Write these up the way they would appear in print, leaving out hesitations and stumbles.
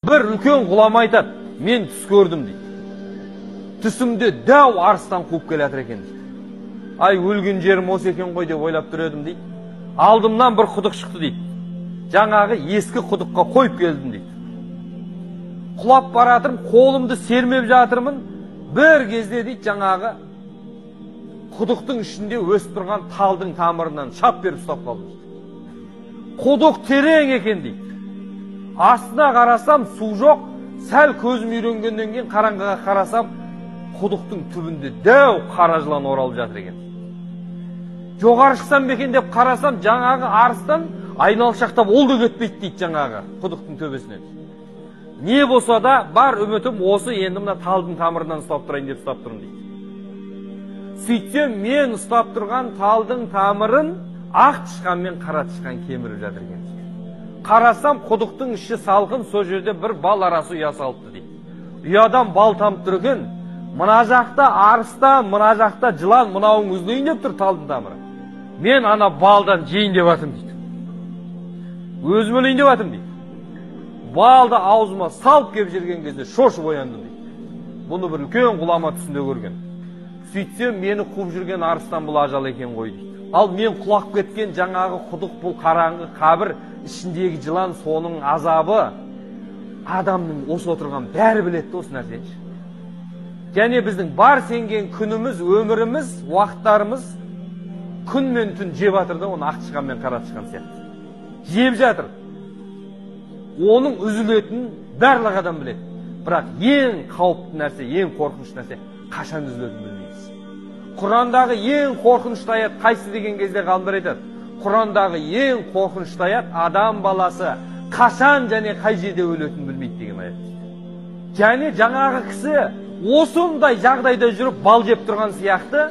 Bir үлкен ғұлама айтады, мен түс көрдім дейді. Түсімде дәу арыстан қуып келатыр екен дейді. Ай, өлген жерім осы екен ғой деп ойлап тұр едім дейді. Алдымнан бір құдық шықты дейді. Жаңағы ескі құдыққа қойып келдім дейді. Құлап баратырмын, қолымды сермеп жатырмын. Bir кезде дейді, жаңағы құдықтың ішінде өсіп тұрған талдың тамырынан шап беріп ұстап қалдым дейді. Құдық терең екен дейді. Астына қарасам су жоқ, сәл көзім үйренгеннен кейін қараңғыға қарасам, құдықтың түбінде дәу қара жылан оралып жатыр екен. Жоғары шықсам бекен деп қарасам, жаңағы арыстан айналшақтап ол да кетпейді дейді жаңағы құдықтың төбесінен. Не болса да бар үмітім осы, енді мына талдың тамырынан ұстап тұрайын деп ұстап тұрмын дейді. Сөйтсем мен ұстап тұрған талдың тамырын ақ тышқан мен қара тышқан кеміріп жатыр екен. Қарасам құдықтың іші салқын, сол жерде бір бал арасы ұя салыпты дейді. Ұядан бал тамып тұр екен. Мына жақта арыстан, мына жақта жылан, мынауың үзілейін деп тұр талдың тамыры. Мен ана балдан жейін деп атым дейді. Өзім өлейін деп атым дейді. Балды аузыма салып кеп жүрген кезде шошып ояндым дейді. Бұны бір үлкен ғұлама түсінде көрген. Сөйтсем мені қуып жүрген арыстан бұл ажал екен ғой дейді. Ал мен құлап кеткен жаңағы құдық, бұл қараңғы қабір, ішіндегі жылан, соның азабы, адамның осы отырған бәрі білетті осы нәрсенші. Және біздің бар сенген күніміз, өміріміз, уақыттарымыз күн мен түн жеп жатыр да, оны ақ тышқан мен қара тышқан сияқты. Жеп жатыр. Оның үзілетінін барлық адам біледі. Бірақ ең қауіпті нәрсе, ең қорқынышты нәрсе қашан үзілетінін білмейміз. Құрандағы ең қорқынышты аят қайсы деген кезде ғалымдар айтады. Құрандағы ең қорқынышты аят адам баласы қашан және қай жерде өлетінін білмейді деген аят. Және жаңағы кісі осындай жағдайда жүріп бал жеп тұрған сияқты,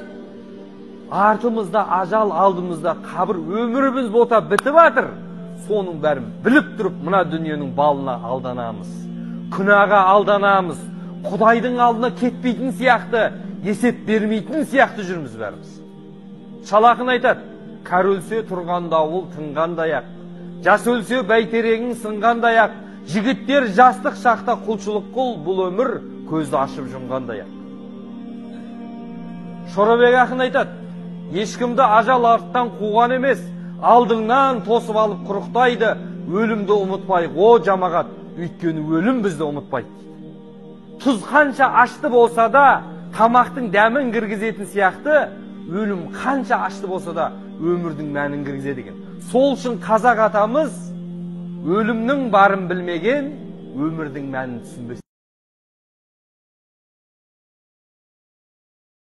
артымызда ажал, алдымызда қабір, өміріміз бота бітіп жатыр. Соның бәрін біліп тұрып, мына дүниенің балына алданамыз. Күнәға алданамыз. Құдайдың алдына кетпейтін сияқты, есеп бермейтін сияқты жүрміз бәріміз. Шалақын айтады, кәрі өлсе тұрған дауыл тынғандай ақ, жас өлсе бәйтерегің сынғандай ақ, жігіттер жастық шақта құлшылық қыл, бұл өмір көзді ашып жұмғандай ақ. Шорабек ақын айтады, ешкімді ажал арттан қуған емес, алдыңнан тосып алып құрықтайды, өлімді ұмытпайық, о жамағат, өйткені өлім бізді ұмытпайды. Тұз қанша ашты болса да, тамақтың дәмін кіргізетін сияқты, өлім қанша ашты болса да, өмірдің мәнін кіргізеді екен. Сол үшін қазақ атамыз өлімнің барын білмеген, өмірдің мәнін түсінбес.